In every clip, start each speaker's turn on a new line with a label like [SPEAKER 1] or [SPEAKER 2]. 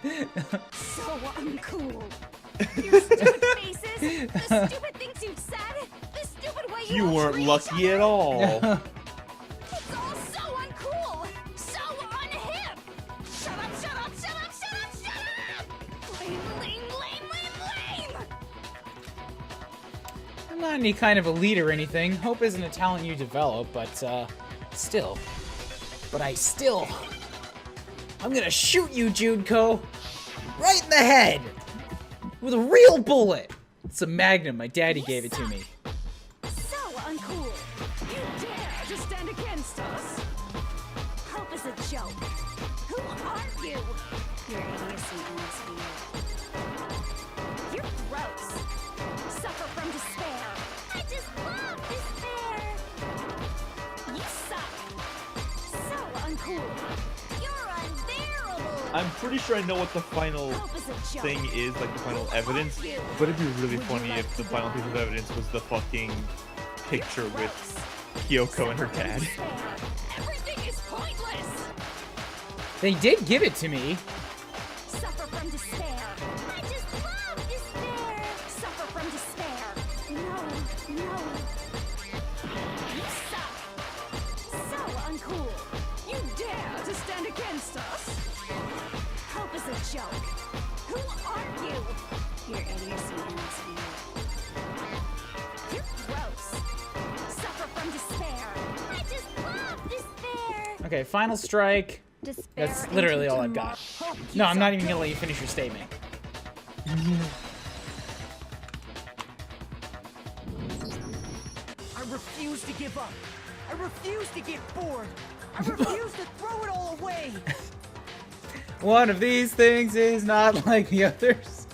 [SPEAKER 1] So uncool. Your stupid faces, the stupid things you've said, the stupid way you all
[SPEAKER 2] weren't
[SPEAKER 1] treat
[SPEAKER 2] lucky
[SPEAKER 1] each other.
[SPEAKER 2] at all.
[SPEAKER 1] It's all so uncool, so unhip. Shut up, shut up, shut up, shut up, shut up! Lame, lame, lame, lame, lame!
[SPEAKER 3] I'm not any kind of a lead or anything. Hope isn't a talent you develop, but, still. I'm gonna shoot you, Junko! Right in the head! With a real bullet! It's a Magnum, my daddy gave it to me.
[SPEAKER 1] So uncool. You dare to stand against us? Hope is a joke. Who are you? Your idiocy ends here. You're gross. Suffer from despair. I just love despair. You suck. So uncool. You're unbearable.
[SPEAKER 2] I'm pretty sure I know what the final
[SPEAKER 1] Hope is a joke.
[SPEAKER 2] thing is, like the final evidence.
[SPEAKER 1] Who are you?
[SPEAKER 2] But it'd be really
[SPEAKER 1] Would you
[SPEAKER 2] funny
[SPEAKER 1] like
[SPEAKER 2] if the
[SPEAKER 1] to
[SPEAKER 2] final
[SPEAKER 1] die?
[SPEAKER 2] piece of evidence was the fucking picture with
[SPEAKER 1] Gross.
[SPEAKER 2] Kyoko and her
[SPEAKER 1] Suffer from
[SPEAKER 2] dad.
[SPEAKER 1] despair. Everything is pointless.
[SPEAKER 3] They did give it to me.
[SPEAKER 1] Suffer from despair. I just love despair. Suffer from despair. No, no. You suck. So uncool. You dare to stand against us? Hope is a joke. Who are you? Your idiocy ends here. You're gross. Suffer from despair. I just love despair.
[SPEAKER 3] Okay, final strike.
[SPEAKER 1] Despair
[SPEAKER 3] That's
[SPEAKER 1] into
[SPEAKER 3] literally all I've got.
[SPEAKER 1] tomorrow. Hope
[SPEAKER 3] No, I'm
[SPEAKER 1] keeps
[SPEAKER 3] not
[SPEAKER 1] on
[SPEAKER 3] even gonna let
[SPEAKER 1] going.
[SPEAKER 3] you finish your statement.
[SPEAKER 4] I refuse to give up. I refuse to get bored. I refuse to throw it all away.
[SPEAKER 3] One of these things is not like the others.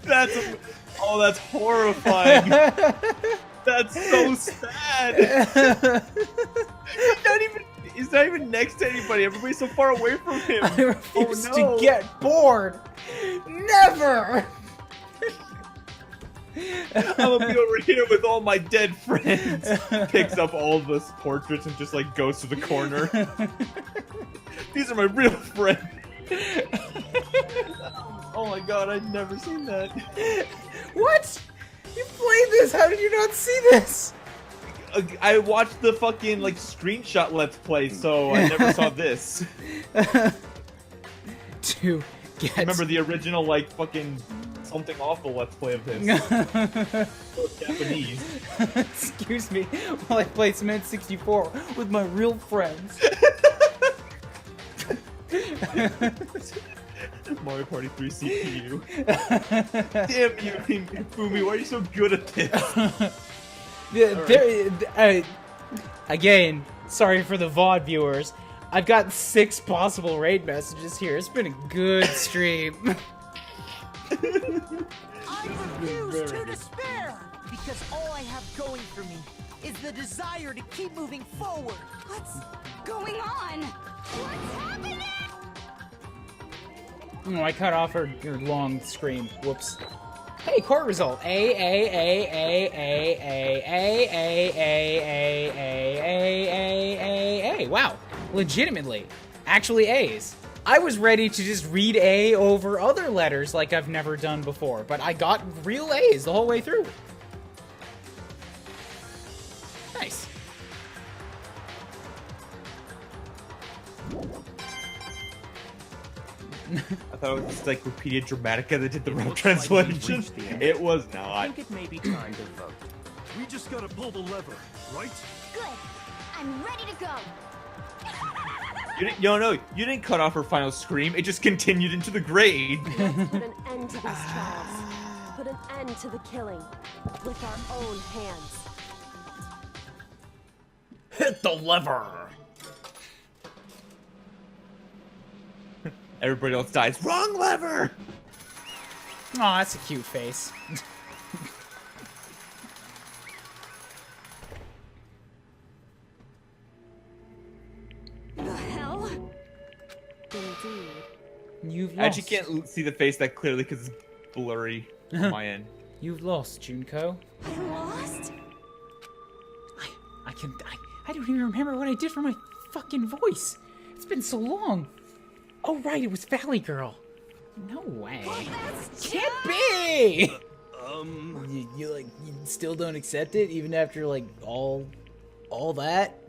[SPEAKER 2] That's horrifying. That's so sad. He's not even next to anybody. Everybody's so far away from him.
[SPEAKER 3] I refuse
[SPEAKER 2] Oh, no.
[SPEAKER 3] to get bored. Never.
[SPEAKER 2] I'm gonna be over here with all my dead friends. Picks up all the portraits and just like goes to the corner. These are my real friends. Oh my god, I'd never seen that.
[SPEAKER 3] What? You played this? How did you not see this?
[SPEAKER 2] I watched the fucking like screenshot let's play, so I never saw this.
[SPEAKER 3] To get.
[SPEAKER 2] Remember the original like fucking something awful let's play of this. Japanese.
[SPEAKER 3] Excuse me, while I play Cement 64 with my real friends.
[SPEAKER 2] Mario Party 3 CPU. Damn you, Fumi, why are you so good at this?
[SPEAKER 3] Again, sorry for the VOD viewers. I've got 6 possible raid messages here. It's been a good stream.
[SPEAKER 4] I refuse to despair because all I have going for me is the desire to keep moving forward.
[SPEAKER 1] What's going on? What's happening?
[SPEAKER 3] Oh, I cut off her long scream. Whoops. Hey, court result. A. Wow. Legitimately. Actually A's. I was ready to just read A over other letters like I've never done before, but I got real A's the whole way through. Nice.
[SPEAKER 2] I thought it was Encyclopedia Dramatica that did the rough translation. It was
[SPEAKER 5] I
[SPEAKER 2] not.
[SPEAKER 5] think it may be time to vote.
[SPEAKER 6] We just gotta pull the lever, right?
[SPEAKER 1] Good. I'm ready to go.
[SPEAKER 2] You didn't cut off her final scream. It just continued into the grade.
[SPEAKER 7] Let's put an end to these trials. Put an end to the killing. With our own hands.
[SPEAKER 3] Hit the lever.
[SPEAKER 2] Everybody else dies. Wrong lever!
[SPEAKER 3] Aw, that's a cute face.
[SPEAKER 1] The hell?
[SPEAKER 7] Indeed.
[SPEAKER 3] You've
[SPEAKER 2] I
[SPEAKER 3] lost.
[SPEAKER 2] actually can't see the face that clearly because it's blurry on my end.
[SPEAKER 3] You've lost, Junko.
[SPEAKER 1] I lost?
[SPEAKER 3] I don't even remember what I did for my fucking voice? It's been so long. Oh, right, it was Valley Girl. No way. Can't be! You still don't accept it, even after, like, all that?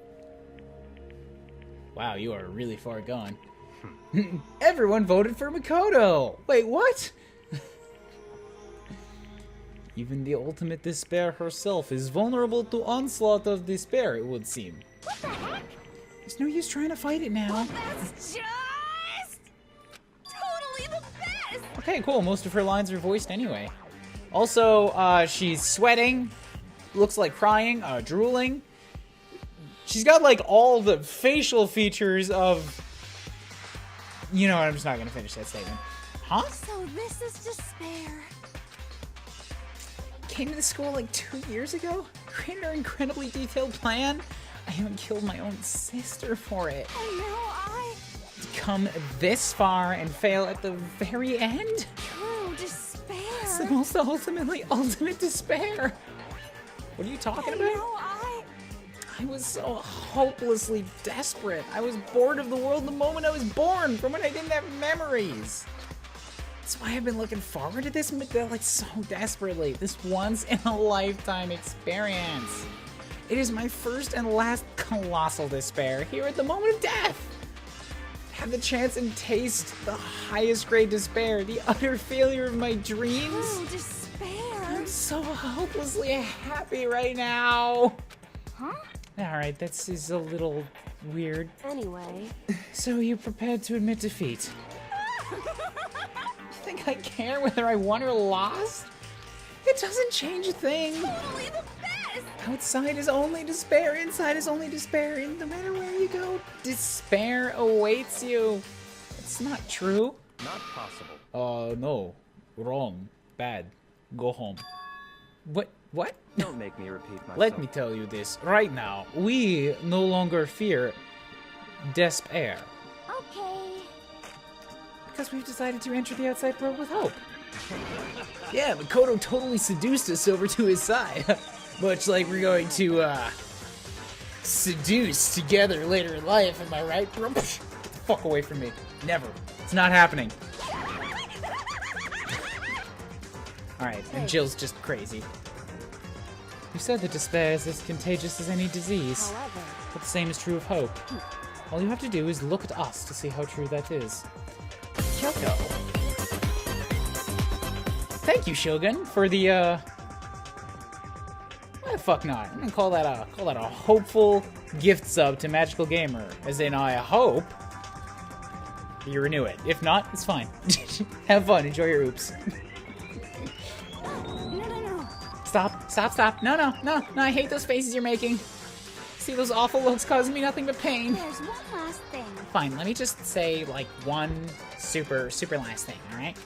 [SPEAKER 3] Wow, you are really far gone. Everyone voted for Makoto! Wait, what? Even the ultimate despair herself is vulnerable to onslaught of despair, it would seem.
[SPEAKER 1] What the heck?
[SPEAKER 3] There's no use trying to fight it now.
[SPEAKER 1] That's just totally the best!
[SPEAKER 3] Okay, cool. Most of her lines are voiced anyway. Also, she's sweating, looks like crying, drooling. She's got, like, all the facial features of... You know what, I'm just not gonna finish that statement. Huh?
[SPEAKER 1] So this is despair.
[SPEAKER 3] Came to the school like 2 years ago? Created an incredibly detailed plan? I even killed my own sister for it.
[SPEAKER 1] And now I...
[SPEAKER 3] To come this far and fail at the very end?
[SPEAKER 1] True despair.
[SPEAKER 3] It's the most ultimate despair. What are you talking
[SPEAKER 1] And
[SPEAKER 3] about?
[SPEAKER 1] now
[SPEAKER 3] I was so hopelessly desperate. I was bored of the world the moment I was born, from when I didn't have memories. That's why I've been looking forward to this, like, so desperately. This once-in-a-lifetime experience. It is my first and last colossal despair here at the moment of death. Have the chance and taste the highest grade despair, the utter failure of my dreams.
[SPEAKER 1] True despair.
[SPEAKER 3] I'm so hopelessly happy right now.
[SPEAKER 1] Huh?
[SPEAKER 3] Alright, this is a little weird.
[SPEAKER 7] Anyway,
[SPEAKER 3] So you prepared to admit defeat? You think I care whether I won or lost? It doesn't change a thing.
[SPEAKER 1] Totally the best!
[SPEAKER 3] Outside is only despair, inside is only despair, and no matter where you go, despair awaits you. It's not true.
[SPEAKER 6] Not possible.
[SPEAKER 3] No. Wrong. Bad. Go home. What?
[SPEAKER 6] Don't make me repeat myself.
[SPEAKER 3] Let me tell you this right now. We no longer fear despair.
[SPEAKER 1] Okay.
[SPEAKER 3] Because we've decided to enter the outside world with hope. Yeah, Makoto totally seduced us over to his side. Much like we're going to, seduce together later in life, am I right, bro? Get the fuck away from me. Never. It's not happening. Alright, and Jill's just crazy. You said that despair is as contagious as any disease.
[SPEAKER 7] however,
[SPEAKER 3] But the same is true of hope. All you have to do is look at us to see how true that is. Kyoko. Thank you, Shogun, for the, why the fuck not? I'm gonna call that a hopeful gift sub to Magical Gamer. As in, I hope you renew it. If not, it's fine. Have fun, enjoy your oops.
[SPEAKER 1] No.
[SPEAKER 3] Stop. No, I hate those faces you're making. See, those awful looks cause me nothing but pain.
[SPEAKER 1] There's one last thing.
[SPEAKER 3] Fine, let me just say, like, one super last thing, alright?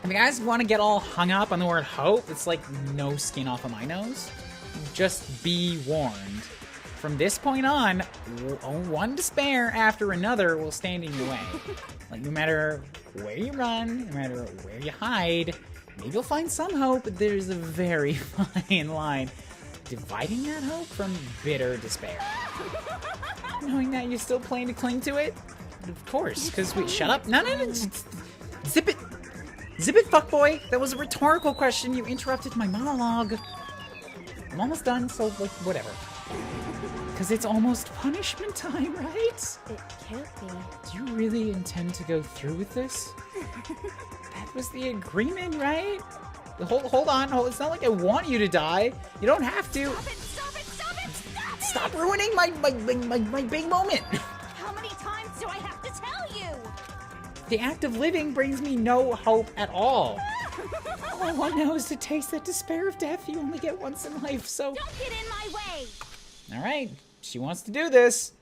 [SPEAKER 3] If you guys want to get all hung up on the word hope, it's like no skin off of my nose. Just be warned. From this point on, one despair after another will stand in your way. Like, no matter where you run, no matter where you hide, maybe you'll find some hope, but there's a very fine line dividing that hope from bitter despair. Knowing that you're still planning to cling to it? Of course, because we... Shut up. No. Zip it. Zip it, fuckboy. That was a rhetorical question. You interrupted my monologue. I'm almost done, so, like, whatever. Because it's almost punishment time, right?
[SPEAKER 7] it can't be.
[SPEAKER 3] Do you really intend to go through with this? That was the agreement, right? Hold on. It's not like I want you to die. You don't have to.
[SPEAKER 1] Stop it!
[SPEAKER 3] Stop ruining my big moment.
[SPEAKER 1] How many times do I have to tell you?
[SPEAKER 3] The act of living brings me no hope at all. All I want now is to taste that despair of death you only get once in life, so...
[SPEAKER 1] Don't get in my way!
[SPEAKER 3] Alright, she wants to do this.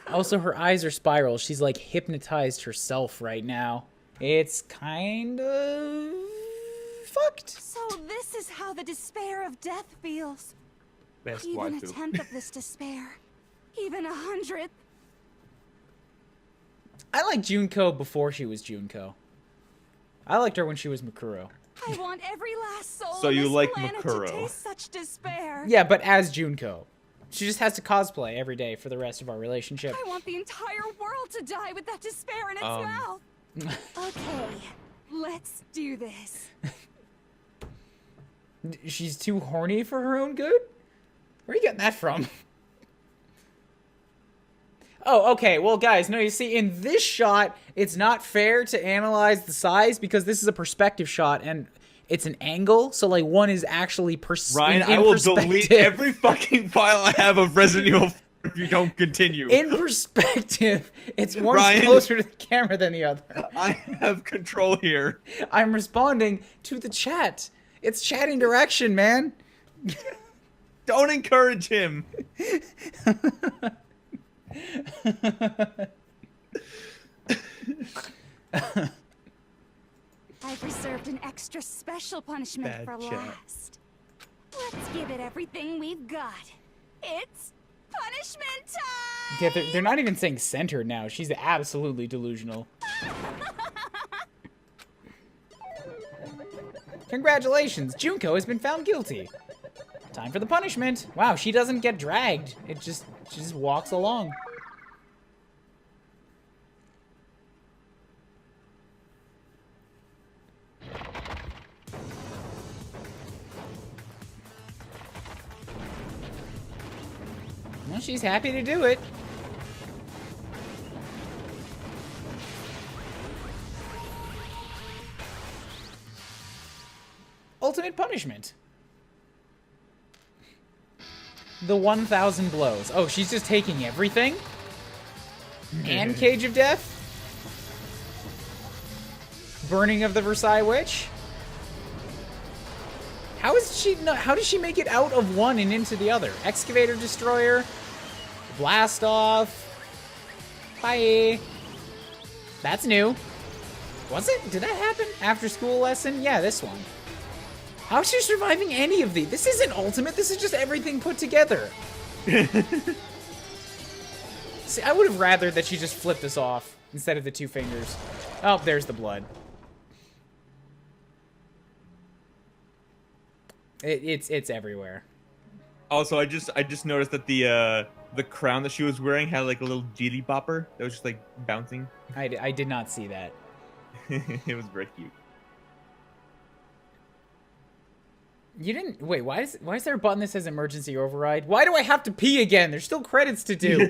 [SPEAKER 3] Also, her eyes are spiral. She's, like, hypnotized herself right now. It's kind of... fucked.
[SPEAKER 1] So this is how the despair of death feels.
[SPEAKER 2] Best
[SPEAKER 1] Even a
[SPEAKER 2] waifu.
[SPEAKER 1] tenth of this despair. Even 100th.
[SPEAKER 3] I liked Junko before she was Junko. I liked her when she was Makuro.
[SPEAKER 1] I want every last soul
[SPEAKER 2] So
[SPEAKER 1] on
[SPEAKER 2] you
[SPEAKER 1] this
[SPEAKER 2] like
[SPEAKER 1] planet
[SPEAKER 2] Makuro.
[SPEAKER 1] to taste such despair.
[SPEAKER 3] Yeah, but as Junko. She just has to cosplay every day for the rest of our relationship.
[SPEAKER 1] I want the entire world to die with that despair in its mouth. Okay, let's do this.
[SPEAKER 3] She's too horny for her own good? Where are you getting that from? Oh, okay. Well, guys, no, you see, in this shot, it's not fair to analyze the size because this is a perspective shot and it's an angle. So, like, one is actually
[SPEAKER 2] Ryan, I will delete every fucking file I have of Resident Evil 4 if you don't continue.
[SPEAKER 3] In perspective, it's one
[SPEAKER 2] Ryan,
[SPEAKER 3] closer to the camera than the other.
[SPEAKER 2] I have control here.
[SPEAKER 3] I'm responding to the chat. It's chat interaction, man.
[SPEAKER 2] Don't encourage him.
[SPEAKER 1] I've reserved an extra special punishment
[SPEAKER 2] Bad
[SPEAKER 1] for
[SPEAKER 2] chat.
[SPEAKER 1] last. Let's give it everything we've got. It's punishment time!
[SPEAKER 3] Yeah, they're not even saying centered now. She's absolutely delusional. Congratulations, Junko has been found guilty. Time for the punishment. Wow, she doesn't get dragged. She just walks along. Well, she's happy to do it. Ultimate punishment. The 1,000 blows. Oh, she's just taking everything? And Cage of Death? Burning of the Versailles Witch? How does she make it out of one and into the other? Excavator Destroyer? Blast Off? Bye. That's new. Was it? Did that happen? After school lesson? Yeah, this one. How is she surviving any of these? This isn't ultimate, this is just everything put together. See, I would have rather that she just flipped this off instead of the 2 fingers. Oh, there's the blood. It's everywhere.
[SPEAKER 2] Also, I just noticed that the crown that she was wearing had like a little jitty bopper that was just like bouncing.
[SPEAKER 3] I did not see that.
[SPEAKER 2] It was very cute.
[SPEAKER 3] You didn't wait. Why is there a button that says emergency override? Why do I have to pee again? There's still credits to do.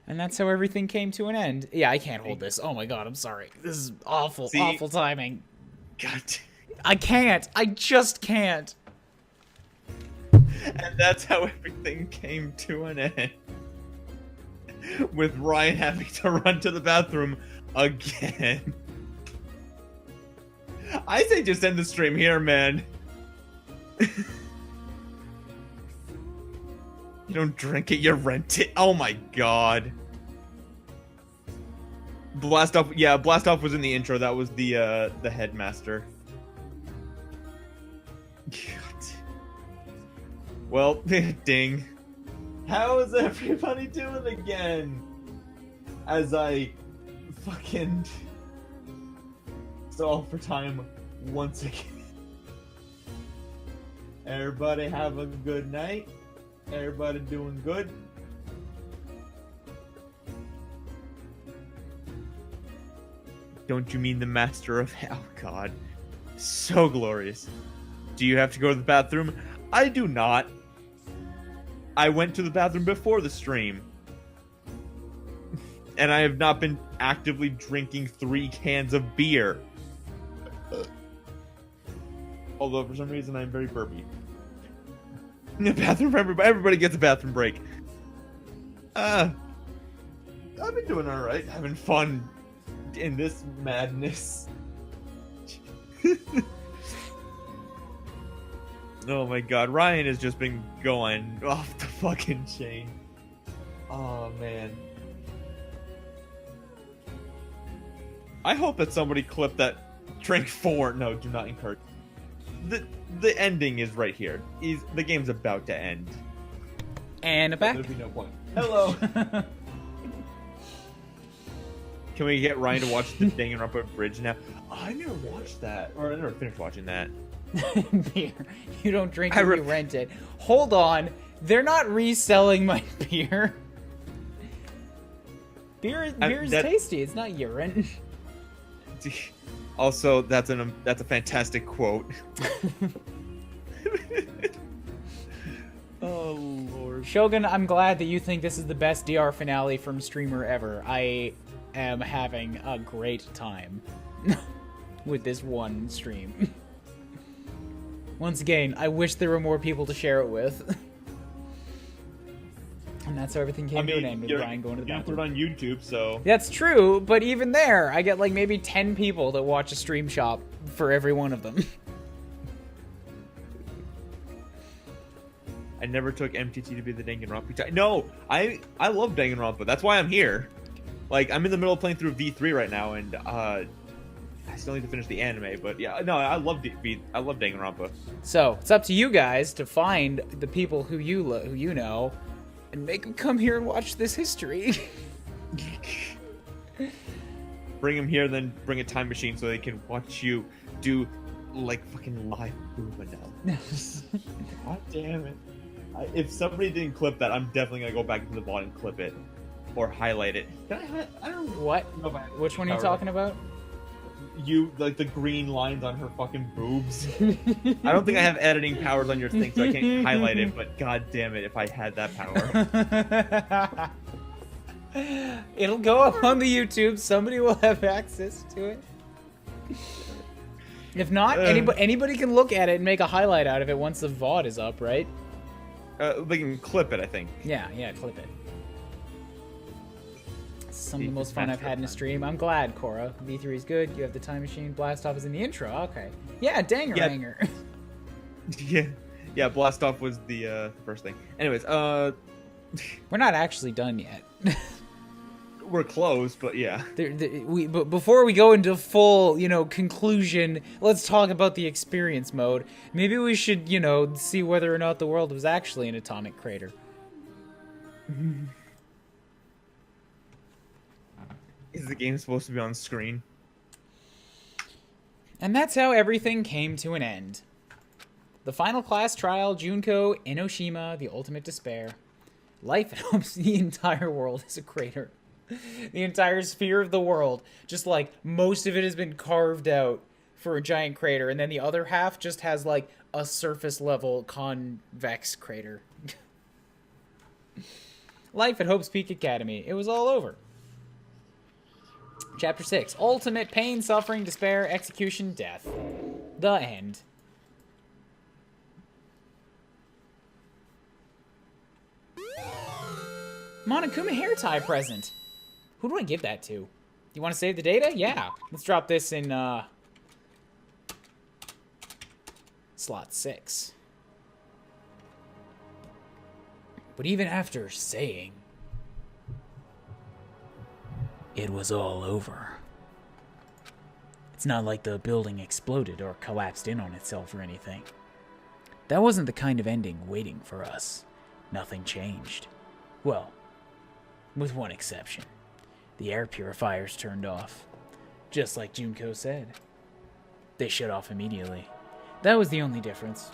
[SPEAKER 3] And that's how everything came to an end. Yeah, I can't hold this. Oh my god, I'm sorry. This is awful, awful timing.
[SPEAKER 2] God.
[SPEAKER 3] I can't. I just can't.
[SPEAKER 2] And that's how everything came to an end. With Ryan having to run to the bathroom again. I say just end the stream here, man. You don't drink it, you rent it. Oh my god. Blast Off, yeah, Blast Off was in the intro. That was the headmaster. God. Well, ding. How is everybody doing again? As I fucking stall for time once again. Everybody have a good night. Everybody doing good. Don't you mean the master of hell? Oh, God. So glorious. Do you have to go to the bathroom? I do not. I went to the bathroom before the stream. And I have not been actively drinking 3 cans of beer. Although for some reason I'm very burpy. The bathroom, everybody gets a bathroom break. I've been doing alright, having fun in this madness. Oh my god, Ryan has just been going off the fucking chain. Oh man. I hope that somebody clipped that drink 4. No, do not encourage. The ending is right here. The game's about to end.
[SPEAKER 3] And back.
[SPEAKER 2] There'd be no point. Hello. Can we get Ryan to watch the Danganronpa Bridge now? Oh, I never watched that, or I never finished watching that.
[SPEAKER 3] Beer. You don't drink it, you rent it. Hold on. They're not reselling my beer. Beer is tasty. It's not urine.
[SPEAKER 2] Also, that's a fantastic quote. Oh Lord.
[SPEAKER 3] Shogun, I'm glad that you think this is the best DR finale from streamer ever. I am having a great time with this one stream. Once again, I wish there were more people to share it with. And that's how everything came to an end with Brian going to the bathroom.
[SPEAKER 2] You put it on YouTube, so...
[SPEAKER 3] That's true, but even there, I get like maybe 10 people that watch a stream shop for every one of them.
[SPEAKER 2] I never took MTT to be the Danganronpa type. No, I love Danganronpa. That's why I'm here. Like, I'm in the middle of playing through V3 right now, and I still need to finish the anime. But yeah, no, I love Danganronpa.
[SPEAKER 3] So it's up to you guys to find the people who you know, and make them come here and watch this history.
[SPEAKER 2] Bring them here, then bring a time machine so they can watch you do like fucking live movement now. God damn it. If somebody didn't clip that, I'm definitely gonna go back into the VOD and clip it. Or highlight it. I don't know.
[SPEAKER 3] What? Which one are you talking about?
[SPEAKER 2] You, like, the green lines on her fucking boobs. I don't think I have editing powers on your thing, so I can't highlight it, but god damn it if I had that power.
[SPEAKER 3] It'll go up on the YouTube. Somebody will have access to it. If not, anybody can look at it and make a highlight out of it once the VOD is up, right?
[SPEAKER 2] They can clip it, I think.
[SPEAKER 3] Yeah, clip it. Some of the most fun I've had in a stream. I'm glad, Cora. V3 is good. You have the time machine. Blast off is in the intro. Okay. Yeah, Danganronpa.
[SPEAKER 2] Yeah, Blast off was the first thing. Anyways,
[SPEAKER 3] we're not actually done yet.
[SPEAKER 2] We're close, but yeah.
[SPEAKER 3] But before we go into full, conclusion, let's talk about the experience mode. Maybe we should, see whether or not the world was actually an atomic crater.
[SPEAKER 2] Is the game supposed to be on screen?
[SPEAKER 3] And that's how everything came to an end. The final class trial, Junko, Enoshima, the ultimate despair. Life hopes the entire world is a crater. The entire sphere of the world, just like most of it has been carved out for a giant crater, and then the other half just has like a surface level convex crater. Life at Hope's Peak Academy. It was all over. Chapter 6. Ultimate pain, suffering, despair, execution, death. The end. Monokuma hair tie present. Who do I give that to? You want to save the data? Yeah. Let's drop this in, slot 6. But even after saying it was all over, it's not like the building exploded or collapsed in on itself or anything. That wasn't the kind of ending waiting for us. Nothing changed. Well, with one exception. The air purifiers turned off. Just like Junko said. They shut off immediately. That was the only difference.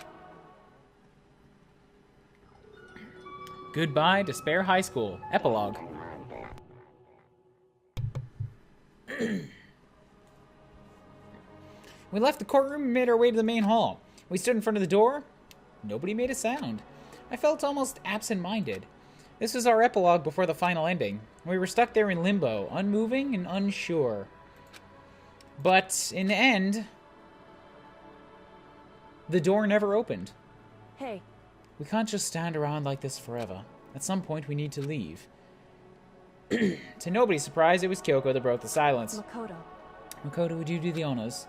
[SPEAKER 3] Goodbye, Despair High School. Epilogue. We left the courtroom and made our way to the main hall. We stood in front of the door. Nobody made a sound. I felt almost absent-minded. This was our epilogue before the final ending. We were stuck there in limbo, unmoving and unsure. But in the end, the door never opened.
[SPEAKER 7] Hey.
[SPEAKER 3] We can't just stand around like this forever. At some point, we need to leave. To nobody's surprise, it was Kyoko that broke the silence. Makoto, would you do the honors?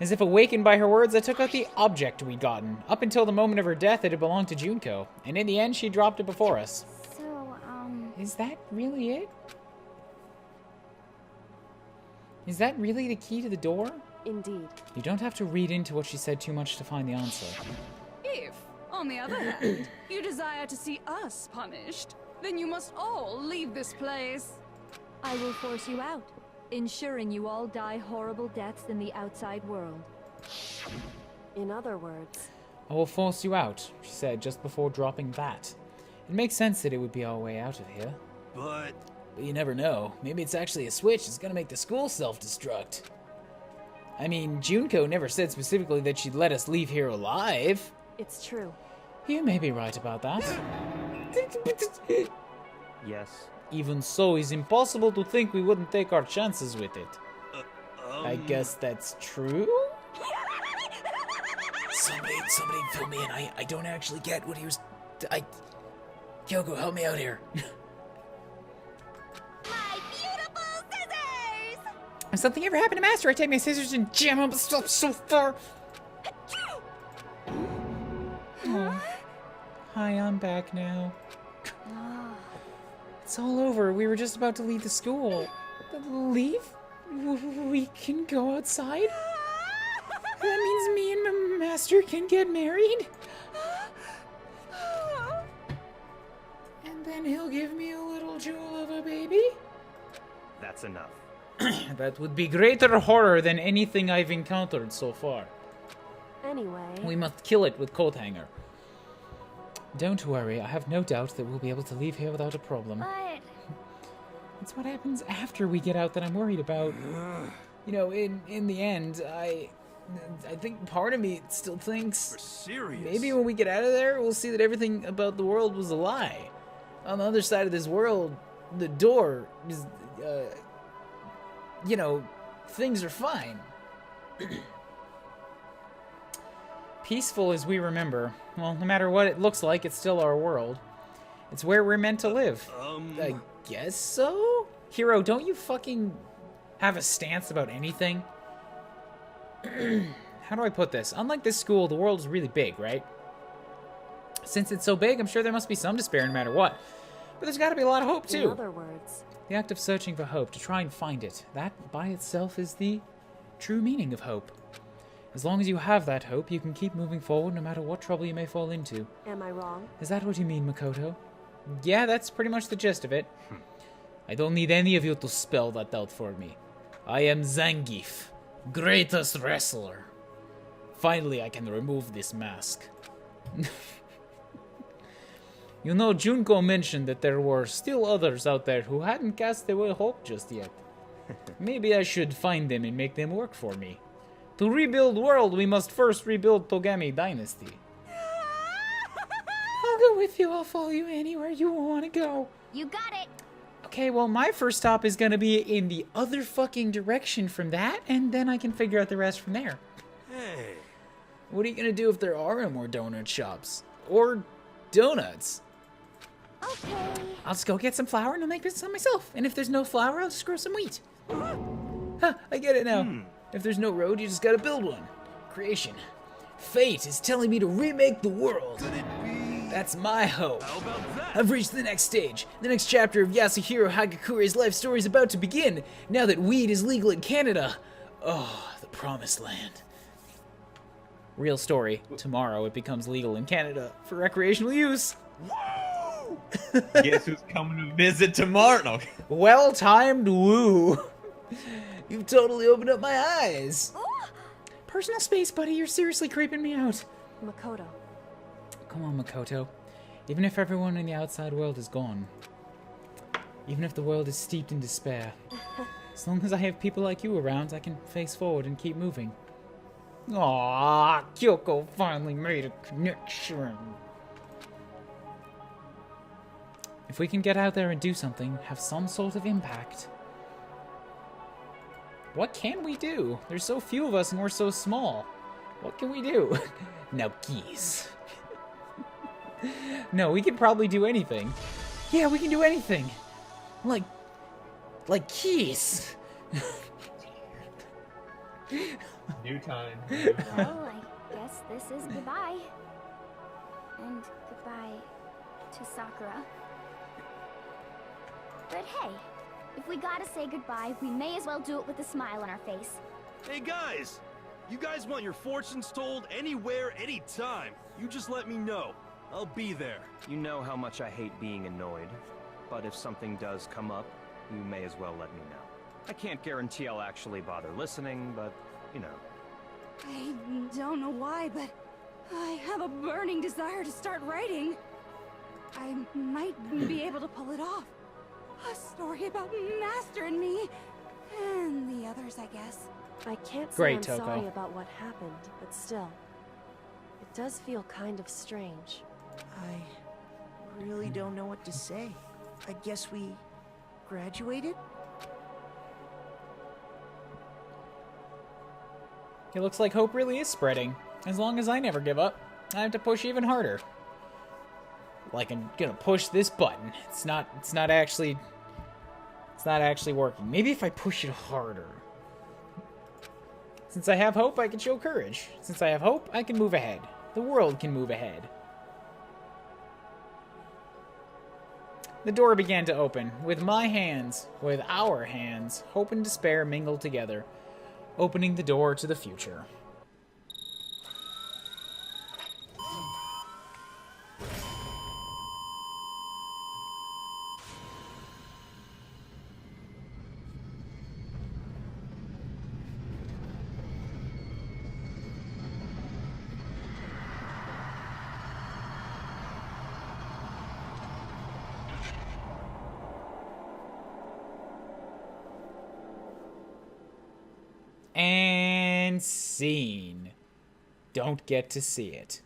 [SPEAKER 3] As if awakened by her words, I took out the object we'd gotten. Up until the moment of her death, it had belonged to Junko. And in the end, she dropped it before us.
[SPEAKER 1] So,
[SPEAKER 3] Is that really it? Is that really the key to the door?
[SPEAKER 7] Indeed.
[SPEAKER 3] You don't have to read into what she said too much to find the answer.
[SPEAKER 5] If, on the other hand, you desire to see us punished, then you must all leave this place.
[SPEAKER 7] I will force you out, ensuring you all die horrible deaths in the outside world. In other words,
[SPEAKER 3] I will force you out, she said just before dropping that. It makes sense that it would be our way out of here.
[SPEAKER 6] But
[SPEAKER 3] You never know. Maybe it's actually a switch that's gonna make the school self-destruct. I mean, Junko never said specifically that she'd let us leave here alive.
[SPEAKER 7] it's true.
[SPEAKER 3] You may be right about that.
[SPEAKER 6] yes.
[SPEAKER 3] Even so, it's impossible to think we wouldn't take our chances with it. I guess that's true? Somebody fill me in. I don't actually get what he was... Kyoko, help me out here.
[SPEAKER 1] My beautiful scissors!
[SPEAKER 3] If something ever happened to Master, I take my scissors and jam up stuff so far. Oh. Hi, I'm back now. It's all over. We were just about to leave the school. Leave? We can go outside? That means me and my master can get married? And then he'll give me a little jewel of a baby?
[SPEAKER 6] That's enough.
[SPEAKER 3] That would be greater horror than anything I've encountered so far.
[SPEAKER 7] Anyway,
[SPEAKER 3] We must kill it with coat hanger. Don't worry, I have no doubt that we'll be able to leave here without a problem.
[SPEAKER 1] But
[SPEAKER 3] It's what happens after we get out that I'm worried about. You know, in the end, I think part of me still thinks
[SPEAKER 6] Serious?
[SPEAKER 3] maybe when we get out of there, we'll see that everything about the world was a lie. On the other side of this world, the door is, you know, things are fine. Peaceful as we remember. Well, no matter what it looks like, it's still our world. It's where we're meant to live. I guess so? Hiro, don't you fucking have a stance about anything? How do I put this? Unlike this school, the world is really big, right? Since it's so big, I'm sure there must be some despair no matter what. But there's got to be a lot of hope,
[SPEAKER 7] in
[SPEAKER 3] too.
[SPEAKER 7] other words,
[SPEAKER 3] The act of searching for hope, to try and find it, that by itself is the true meaning of hope. As long as you have that hope, you can keep moving forward no matter what trouble you may fall into.
[SPEAKER 7] am I wrong?
[SPEAKER 3] Is that what you mean, Makoto? Yeah, that's pretty much the gist of it. I don't need any of you to spell that out for me. I am Zangief, greatest wrestler. Finally, I can remove this mask. You know, Junko mentioned that there were still others out there who hadn't cast away hope just yet. Maybe I should find them and make them work for me. To rebuild world, we must first rebuild Togami Dynasty. I'll go with you. I'll follow you anywhere you want to go.
[SPEAKER 1] you got it.
[SPEAKER 3] Okay, well, my first stop is going to be in the other fucking direction from that, and then I can figure out the rest from there.
[SPEAKER 6] Hey.
[SPEAKER 3] What are you going to do if there are no more donut shops? Or donuts?
[SPEAKER 1] Okay.
[SPEAKER 3] I'll just go get some flour and I'll make this on myself. And if there's no flour, I'll just grow some wheat. Huh, I get it now. If there's no road, you just gotta build one. Creation. Fate is telling me to remake the world.
[SPEAKER 6] Could it be?
[SPEAKER 3] That's my hope.
[SPEAKER 6] How about that?
[SPEAKER 3] I've reached the next stage. The next chapter of Yasuhiro Hagakure's life story is about to begin. Now that weed is legal in Canada. Oh, the promised land. Real story. Tomorrow it becomes legal in Canada for recreational use.
[SPEAKER 2] Guess who's coming to visit tomorrow? No.
[SPEAKER 3] Well-timed woo. You've totally opened up my eyes. Personal space, buddy. You're seriously creeping me out.
[SPEAKER 7] Makoto,
[SPEAKER 3] Come on, Makoto. Even if everyone in the outside world is gone, even if the world is steeped in despair, as long as I have people like you around, I can face forward and keep moving. Aww, Kyoko finally made a connection. If we can get out there and do something, have some sort of impact. What can we do? There's so few of us and we're so small. What can we do? Now, geese. No, we can probably do anything. Yeah, we can do anything. Like geese.
[SPEAKER 2] New time.
[SPEAKER 1] Well, I guess this is goodbye. And goodbye to Sakura. But hey, if we gotta say goodbye, we may as well do it with a smile on our face.
[SPEAKER 8] Hey guys! You guys want your fortunes told anywhere, anytime. You just let me know. I'll be there.
[SPEAKER 6] You know how much I hate being annoyed, but if something does come up, you may as well let me know. I can't guarantee I'll actually bother listening, but, you know.
[SPEAKER 5] I don't know why, but I have a burning desire to start writing. I might be able to pull it off. A story about Master and me, and the others, I guess.
[SPEAKER 7] I can't say
[SPEAKER 3] Great,
[SPEAKER 7] I'm
[SPEAKER 3] Toko.
[SPEAKER 7] sorry about what happened, but still, it does feel kind of strange.
[SPEAKER 4] I really don't know what to say. I guess we graduated?
[SPEAKER 3] It looks like hope really is spreading. As long as I never give up, I have to push even harder. Like I'm gonna push this button. It's not actually working. Maybe if I push it harder. Since I have hope, I can show courage. Since I have hope, I can move ahead. The world can move ahead. The door began to open. With my hands, with our hands, hope and despair mingled together, opening the door to the future. And scene. Don't get to see it.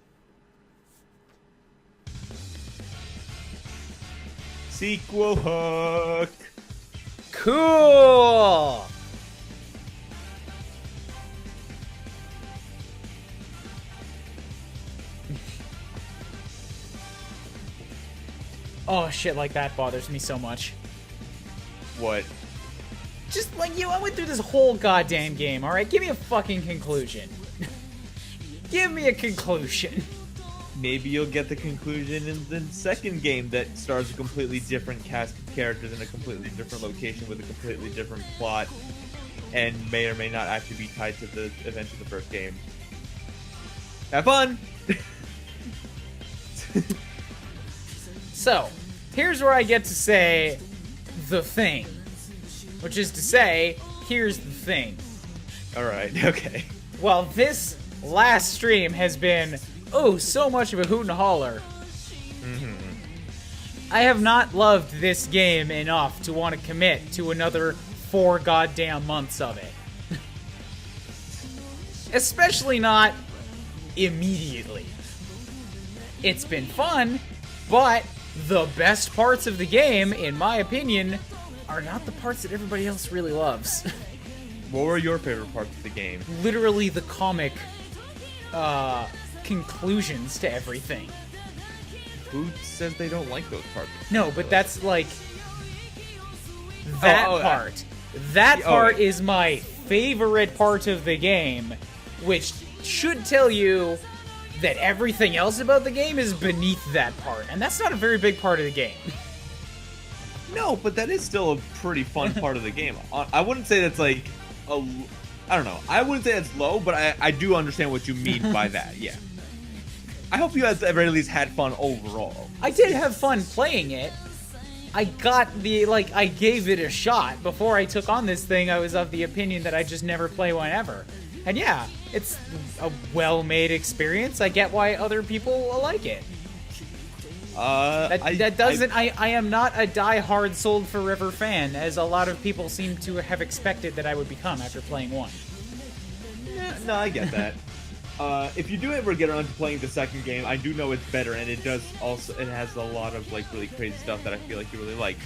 [SPEAKER 2] Sequel hook.
[SPEAKER 3] Cool! Oh, shit like that bothers me so much.
[SPEAKER 2] What?
[SPEAKER 3] Just like I went through this whole goddamn game, alright? Give me a fucking conclusion. Give me a conclusion.
[SPEAKER 2] Maybe you'll get the conclusion in the second game that stars a completely different cast of characters in a completely different location with a completely different plot, and may or may not actually be tied to the events of the first game. Have fun!
[SPEAKER 3] So, here's where I get to say the thing. Which is to say, here's the thing.
[SPEAKER 2] Alright, okay.
[SPEAKER 3] Well, this last stream has been, oh, so much of a hoot and holler.
[SPEAKER 2] Mm-hmm.
[SPEAKER 3] I have not loved this game enough to want to commit to another 4 goddamn months of it. Especially not immediately. It's been fun, but the best parts of the game, in my opinion, are not the parts that everybody else really loves.
[SPEAKER 2] What were your favorite parts of the game?
[SPEAKER 3] Literally the comic conclusions to everything.
[SPEAKER 2] Who says they don't like those parts?
[SPEAKER 3] No, but that's like that part. That part is my favorite part of the game, which should tell you that everything else about the game is beneath that part, and that's not a very big part of the game.
[SPEAKER 2] No, but that is still a pretty fun part of the game. I wouldn't say that's like a... I don't know. I wouldn't say that's low, but I do understand what you mean by that, yeah. I hope you at the very least had fun overall.
[SPEAKER 3] I did have fun playing it. I got the, I gave it a shot. Before I took on this thing, I was of the opinion that I just never play one ever. And yeah, it's a well-made experience. I get why other people like it. I am not a die-hard Soul Forever fan, as a lot of people seem to have expected that I would become after playing one.
[SPEAKER 2] No, I get that. If you do ever get around to playing the second game, I do know it's better, and it has a lot of really crazy stuff that I feel like you really like.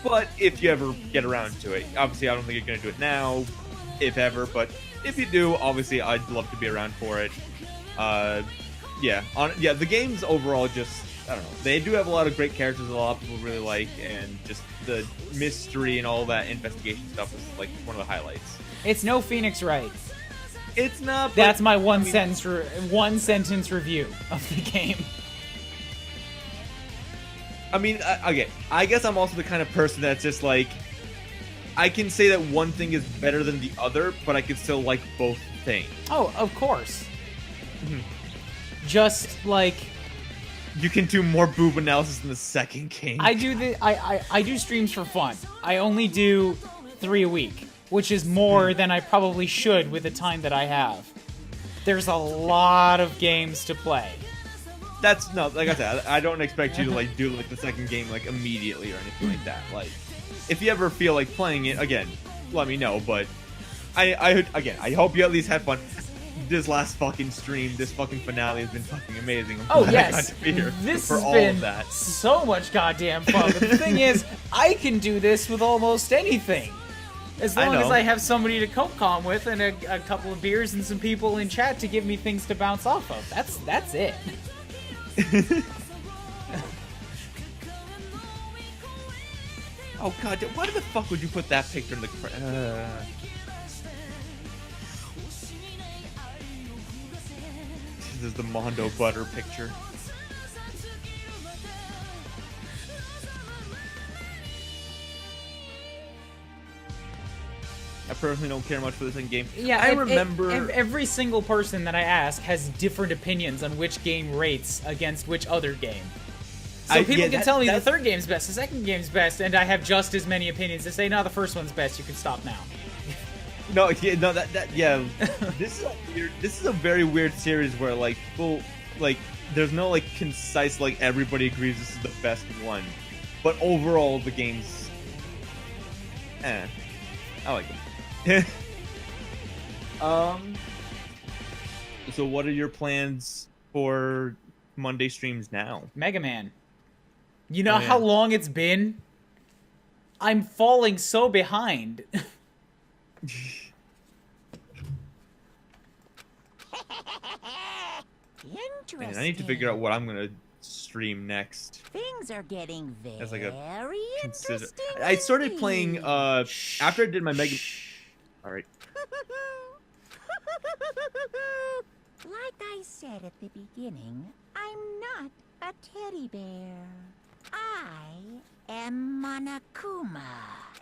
[SPEAKER 2] But if you ever get around to it, obviously I don't think you're gonna do it now, if ever. But if you do, obviously I'd love to be around for it. The games overall just, I don't know, they do have a lot of great characters that a lot of people really like, and just the mystery and all that investigation stuff is one of the highlights.
[SPEAKER 3] It's no Phoenix Wright.
[SPEAKER 2] It's not.
[SPEAKER 3] That's my one sentence review of the game.
[SPEAKER 2] I mean, okay, I guess I'm also the kind of person that's just I can say that one thing is better than the other, but I can still like both things.
[SPEAKER 3] Oh, of course. Just
[SPEAKER 2] you can do more boob analysis in the second game.
[SPEAKER 3] I do streams for fun. I only do 3 a week, which is more than I probably should with the time that I have. There's a lot of games to play.
[SPEAKER 2] That's no, like I said, I don't expect you to like do like the second game like immediately or anything like that. Like, if you ever feel like playing it again, let me know. But I hope you at least had fun. This last fucking stream, this fucking finale has been fucking amazing. I'm
[SPEAKER 3] Oh
[SPEAKER 2] glad I got
[SPEAKER 3] yes,
[SPEAKER 2] to be here
[SPEAKER 3] this
[SPEAKER 2] for
[SPEAKER 3] has
[SPEAKER 2] all
[SPEAKER 3] been
[SPEAKER 2] of that.
[SPEAKER 3] so much goddamn fun. But the thing is, I can do this with almost anything. As long as I have somebody to co-com with and a couple of beers and some people in chat to give me things to bounce off of. That's it.
[SPEAKER 2] Oh god, why the fuck would you put that picture in the This is the Mondo Butter picture. I personally don't care much for this in game.
[SPEAKER 3] Yeah,
[SPEAKER 2] I remember
[SPEAKER 3] every single person that I ask has different opinions on which game rates against which other game. So people can tell me the third game's best, the second game's best, and I have just as many opinions to say, no, the first one's best. You can stop now.
[SPEAKER 2] No, yeah, no, yeah. This is a very weird series where like people like there's no like concise like everybody agrees this is the best one, but overall the game's, I like it. So what are your plans for Monday streams now?
[SPEAKER 3] Mega Man. You know how long it's been? I'm falling so behind.
[SPEAKER 4] Interesting.
[SPEAKER 2] Man, I need to figure out what I'm gonna stream next.
[SPEAKER 4] Things are getting very
[SPEAKER 2] As like a
[SPEAKER 4] interesting.
[SPEAKER 2] I started playing after I did my Mega. All right.
[SPEAKER 4] Like I said at the beginning, I'm not a teddy bear. I am Monokuma,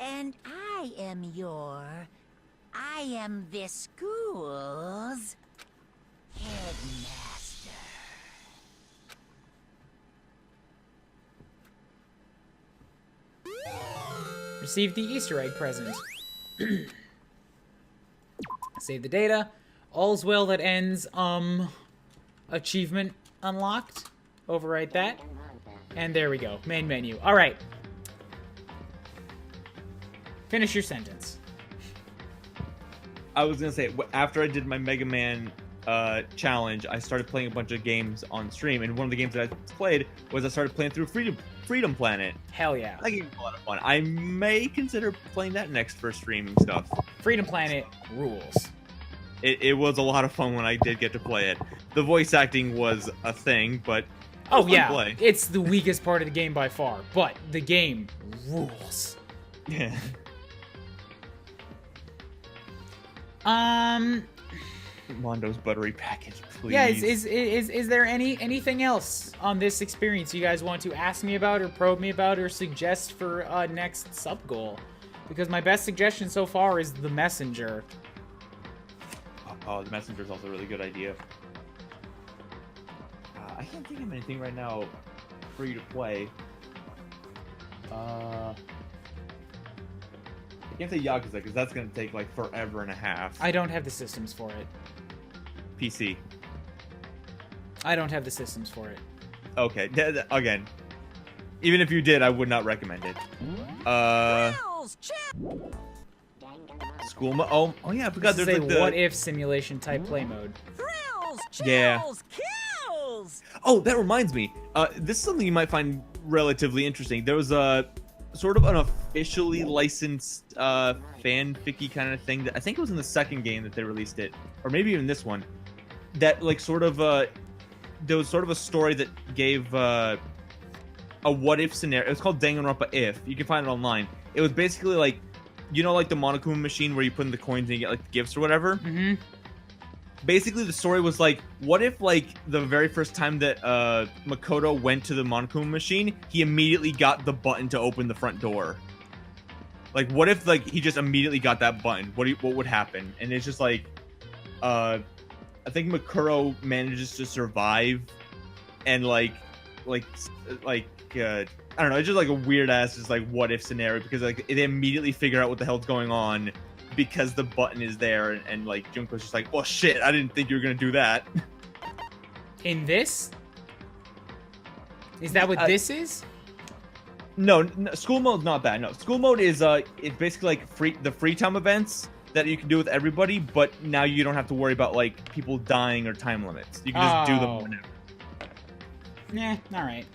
[SPEAKER 4] and I am this school's headmaster.
[SPEAKER 3] Receive the Easter egg present. Save the data. All's well that ends. Achievement unlocked. Overwrite that. And there we go. Main menu. All right. Finish your sentence.
[SPEAKER 2] I was gonna say after I did my Mega Man challenge, I started playing a bunch of games on stream, and one of the games that I played was I started playing through Freedom Planet.
[SPEAKER 3] Hell yeah.
[SPEAKER 2] That game was a lot of fun. I may consider playing that next for streaming stuff.
[SPEAKER 3] Freedom Planet rules.
[SPEAKER 2] It was a lot of fun when I did get to play it. The voice acting was a thing, but
[SPEAKER 3] oh yeah, it's the weakest part of the game by far, but the game rules.
[SPEAKER 2] Yeah. Mondo's buttery package, please.
[SPEAKER 3] Yeah, is there anything else on this experience you guys want to ask me about or probe me about or suggest for next sub goal? Because my best suggestion so far is the Messenger.
[SPEAKER 2] Oh, the Messenger's also a really good idea. I can't think of anything right now for you to play. I can't say Yakuza because that's gonna take like forever and a half.
[SPEAKER 3] I don't have the systems for it.
[SPEAKER 2] PC.
[SPEAKER 3] I don't have the systems for it.
[SPEAKER 2] Okay, again, even if you did, I would not recommend it. School mode. Oh yeah, I forgot.
[SPEAKER 3] This
[SPEAKER 2] There's
[SPEAKER 3] is
[SPEAKER 2] like
[SPEAKER 3] a
[SPEAKER 2] the
[SPEAKER 3] what-if simulation type play mode.
[SPEAKER 4] Thrills, chills,
[SPEAKER 2] Yeah.
[SPEAKER 4] kills.
[SPEAKER 2] Oh, that reminds me. This is something you might find relatively interesting. There was a sort of an officially licensed fanficky kind of thing that I think it was in the second game that they released it, or maybe even this one. That like sort of there was sort of a story that gave a what-if scenario. It was called Danganronpa If. You can find it online. It was basically like, you know, like the Monokuma machine where you put in the coins and you get like gifts or whatever.
[SPEAKER 3] Mm-hmm.
[SPEAKER 2] Basically, the story was like, what if like the very first time that Makoto went to the Monokuma machine, he immediately got the button to open the front door. Like, what if like he just immediately got that button? What would happen? And it's just like, I think Makuro manages to survive, and like I don't know, it's just like a weird ass just like what if scenario because like they immediately figure out what the hell's going on, because the button is there, and like Junko's just like, well, shit, I didn't think you were gonna do that.
[SPEAKER 3] In this? Is that what this is?
[SPEAKER 2] No, school mode's not bad. No, school mode is it's basically like the free time events that you can do with everybody, but now you don't have to worry about like people dying or time limits. You can just do them whenever.
[SPEAKER 3] Yeah, all right.